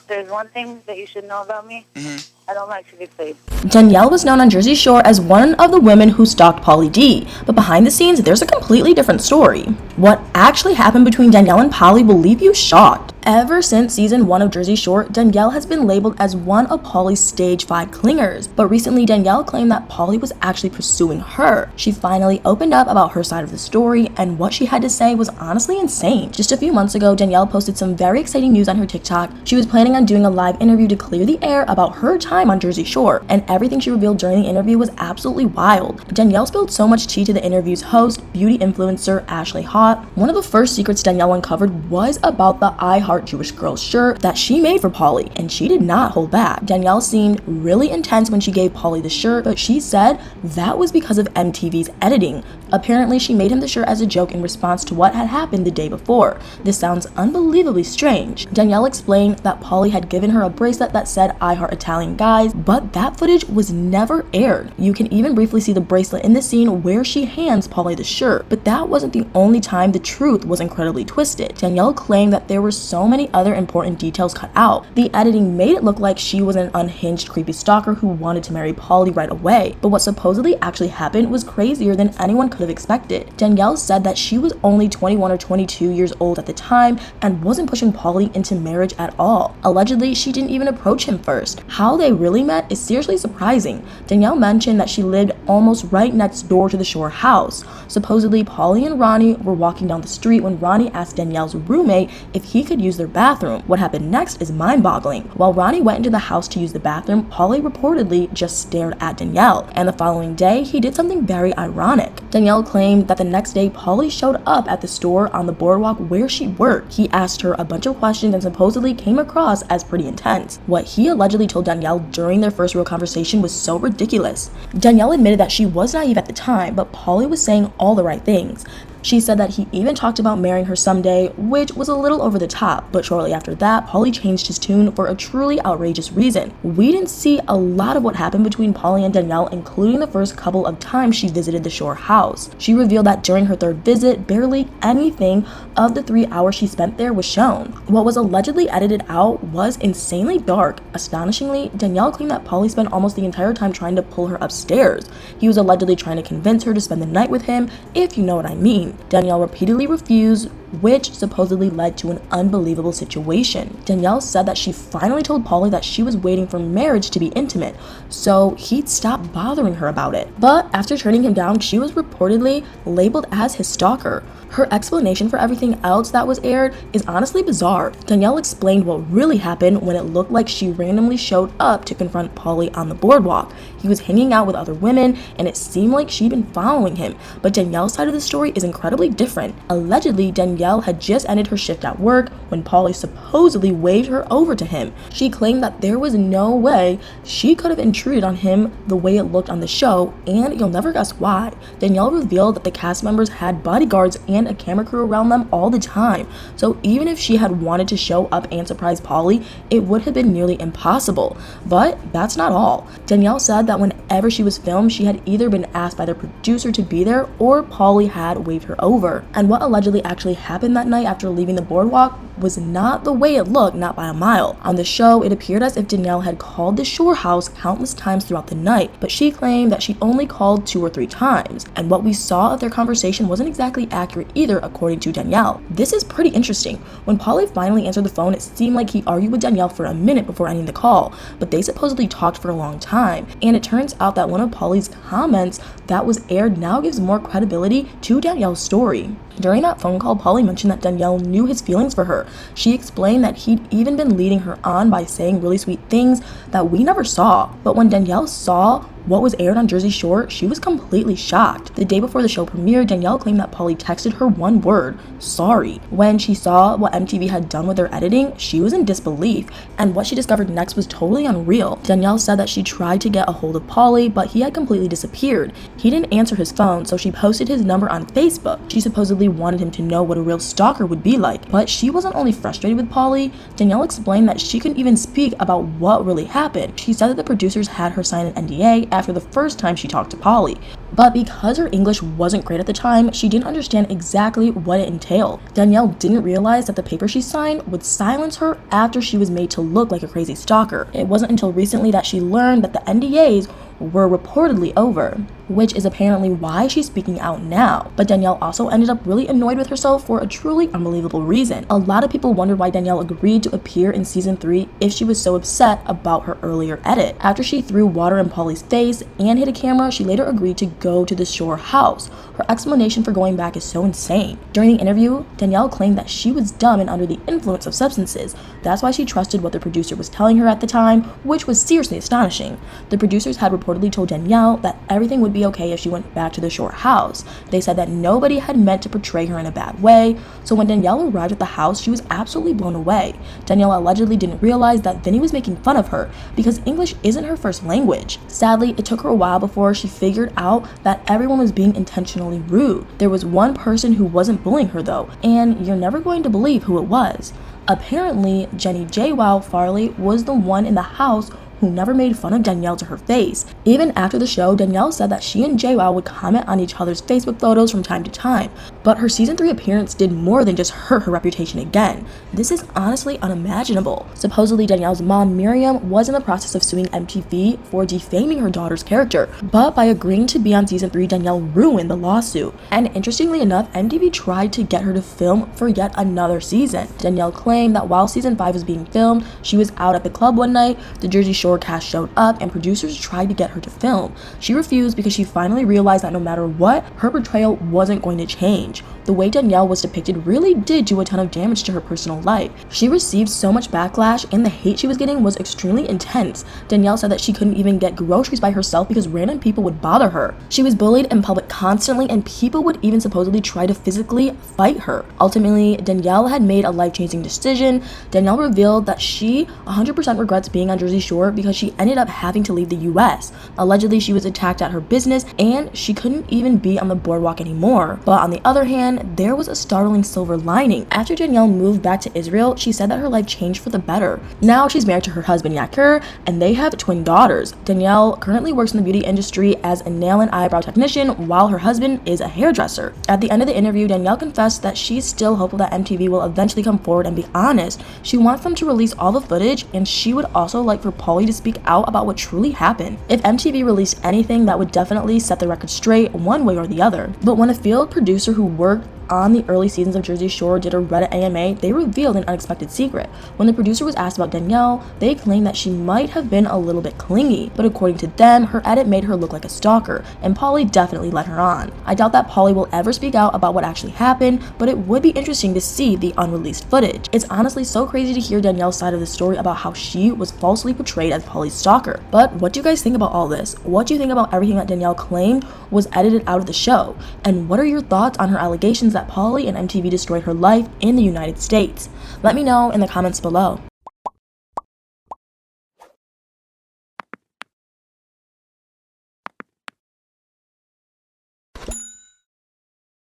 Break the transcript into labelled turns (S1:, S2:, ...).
S1: there's one thing that you should know about me. I don't like to be played.
S2: Danielle was known on Jersey Shore as one of the women who stalked Pauly D, but behind the scenes, there's a completely different story. What actually happened between Danielle and Pauly will leave you shocked. Ever since season 1 of Jersey Shore, Danielle has been labeled as one of Pauly's stage 5 clingers, but recently Danielle claimed that Pauly was actually pursuing her. She finally opened up about her side of the story, and what she had to say was honestly insane. Just a few months ago, Danielle posted some very exciting news on her TikTok. She was planning on doing a live interview to clear the air about her time on Jersey Shore, and everything she revealed during the interview was absolutely wild. Danielle spilled so much tea to the interview's host, beauty influencer Ashley Hott. One of the first secrets Danielle uncovered was about the I Heart Jewish Girls shirt that she made for Pauly, and she did not hold back. Danielle seemed really intense when she gave Pauly the shirt, but she said that was because of MTV's editing. Apparently, she made him the shirt as a joke in response to what had happened the day before. This sounds unbelievably strange. Danielle explained that Pauly had given her a bracelet that said I Heart Italian Guys, but that footage was never aired. You can even briefly see the bracelet in the scene where she hands Pauly the shirt, but that wasn't the only time the truth was incredibly twisted. Danielle claimed that there were so many other important details cut out. The editing made it look like she was an unhinged, creepy stalker who wanted to marry Pauly right away, but what supposedly actually happened was crazier than anyone could have expected. Danielle said that she was only 21 or 22 years old at the time and wasn't pushing Pauly into marriage at all. Allegedly, she didn't even approach him first. How they really met is seriously surprising. Danielle mentioned that she lived almost right next door to the Shore house. Supposedly, Pauly and Ronnie were walking down the street when Ronnie asked Danielle's roommate if he could use their bathroom. What happened next is mind-boggling. While Ronnie went into the house to use the bathroom, Pauly reportedly just stared at Danielle, and the following day, he did something very ironic. Danielle claimed that the next day, Pauly showed up at the store on the boardwalk where she worked. He asked her a bunch of questions and supposedly came across as pretty intense. What he allegedly told Danielle during their first real conversation was so ridiculous. Danielle admitted that she was naive at the time, but Pauly was saying all the right things. She said that he even talked about marrying her someday, which was a little over the top, but shortly after that, Pauly changed his tune for a truly outrageous reason. We didn't see a lot of what happened between Pauly and Danielle, including the first couple of times she visited the Shore house. She revealed that during her third visit, barely anything of the 3 hours she spent there was shown. What was allegedly edited out was insanely dark. Astonishingly, Danielle claimed that Pauly spent almost the entire time trying to pull her upstairs. He was allegedly trying to convince her to spend the night with him, if you know what I mean. Danielle repeatedly refused, which supposedly led to an unbelievable situation. Danielle said that she finally told Pauly that she was waiting for marriage to be intimate, so he'd stop bothering her about it. But after turning him down, she was reportedly labeled as his stalker. Her explanation for everything else that was aired is honestly bizarre. Danielle explained what really happened when it looked like she randomly showed up to confront Pauly on the boardwalk. He was hanging out with other women, and it seemed like she'd been following him, but Danielle's side of the story is incredibly different. Allegedly, Danielle had just ended her shift at work when Pauly supposedly waved her over to him. She claimed that there was no way she could have intruded on him the way it looked on the show, and you'll never guess why. Danielle revealed that the cast members had bodyguards and a camera crew around them all the time, so even if she had wanted to show up and surprise Pauly, it would have been nearly impossible. But that's not all. Danielle said that whenever she was filmed, she had either been asked by the producer to be there or Pauly had waved her over. And what allegedly actually happened that night after leaving the boardwalk was not the way it looked, not by a mile. On the show, it appeared as if Danielle had called the Shore house countless times throughout the night, but she claimed that she only called 2 or 3 times, and what we saw of their conversation wasn't exactly accurate either, according to Danielle. This is pretty interesting. When Pauly finally answered the phone, it seemed like he argued with Danielle for a minute before ending the call, but they supposedly talked for a long time, and it turns out that one of Pauly's comments that was aired now gives more credibility to Danielle's story. During that phone call, Pauly mentioned that Danielle knew his feelings for her. She explained that he'd even been leading her on by saying really sweet things that we never saw. But when Danielle saw what was aired on Jersey Shore, she was completely shocked. The day before the show premiered, Danielle claimed that Pauly texted her one word: sorry. When she saw what MTV had done with their editing, she was in disbelief, and what she discovered next was totally unreal. Danielle said that she tried to get a hold of Pauly, but he had completely disappeared. He didn't answer his phone, so she posted his number on Facebook. She supposedly wanted him to know what a real stalker would be like, but she wasn't only frustrated with Pauly. Danielle explained that she couldn't even speak about what really happened. She said that the producers had her sign an NDA after the first time she talked to Pauly. But because her English wasn't great at the time, she didn't understand exactly what it entailed. Danielle didn't realize that the paper she signed would silence her after she was made to look like a crazy stalker. It wasn't until recently that she learned that the NDAs were reportedly over, which is apparently why she's speaking out now. But Danielle also ended up really annoyed with herself for a truly unbelievable reason. A lot of people wondered why Danielle agreed to appear in season 3 if she was so upset about her earlier edit. After she threw water in Pauly's face and hit a camera, she later agreed to go to the Shore house. Her explanation for going back is so insane. During the interview, Danielle claimed that she was dumb and under the influence of substances. That's why she trusted what the producer was telling her at the time, which was seriously astonishing. The producers had reportedly told Danielle that everything would be okay if she went back to the Shore house. They said that nobody had meant to portray her in a bad way, so when Danielle arrived at the house, she was absolutely blown away. Danielle allegedly didn't realize that Vinny was making fun of her because English isn't her first language. Sadly, it took her a while before she figured out that everyone was being intentionally rude. There was one person who wasn't bullying her though, and you're never going to believe who it was. Apparently, Jenny J. Farley was the one in the house who never made fun of Danielle to her face. Even after the show, Danielle said that she and JWoww would comment on each other's Facebook photos from time to time, but her season 3 appearance did more than just hurt her reputation again. This is honestly unimaginable. Supposedly, Danielle's mom, Miriam, was in the process of suing MTV for defaming her daughter's character, but by agreeing to be on season 3, Danielle ruined the lawsuit. And interestingly enough, MTV tried to get her to film for yet another season. Danielle claimed that while season 5 was being filmed, she was out at the club one night, the Jersey Shore cast showed up, and producers tried to get her to film. She refused because she finally realized that no matter what, her portrayal wasn't going to change. The way Danielle was depicted really did do a ton of damage to her personal life. She received so much backlash, and the hate she was getting was extremely intense. Danielle said that she couldn't even get groceries by herself because random people would bother her. She was bullied in public constantly, and people would even supposedly try to physically fight her. Ultimately, Danielle had made a life-changing decision. Danielle revealed that she 100% regrets being on Jersey Shore because she ended up having to leave the US. Allegedly, she was attacked at her business and she couldn't even be on the boardwalk anymore. But on the other hand, there was a startling silver lining. After Danielle moved back to Israel, she said that her life changed for the better. Now she's married to her husband Yakir, and they have twin daughters. Danielle currently works in the beauty industry as a nail and eyebrow technician while her husband is a hairdresser. At the end of the interview, Danielle confessed that she's still hopeful that MTV will eventually come forward and be honest. She wants them to release all the footage, and she would also like for Pauly to speak out about what truly happened. If MTV released anything, that would definitely set the record straight one way or the other. But when a field producer who worked on the early seasons of Jersey Shore did a Reddit AMA, they revealed an unexpected secret. When the producer was asked about Danielle, they claimed that she might have been a little bit clingy, but according to them, her edit made her look like a stalker, and Pauly definitely led her on. I doubt that Pauly will ever speak out about what actually happened, but it would be interesting to see the unreleased footage. It's honestly so crazy to hear Danielle's side of the story about how she was falsely portrayed as Pauly's stalker. But what do you guys think about all this? What do you think about everything that Danielle claimed was edited out of the show? And what are your thoughts on her allegations that Pauly and MTV destroyed her life in the United States? Let me know in the comments below.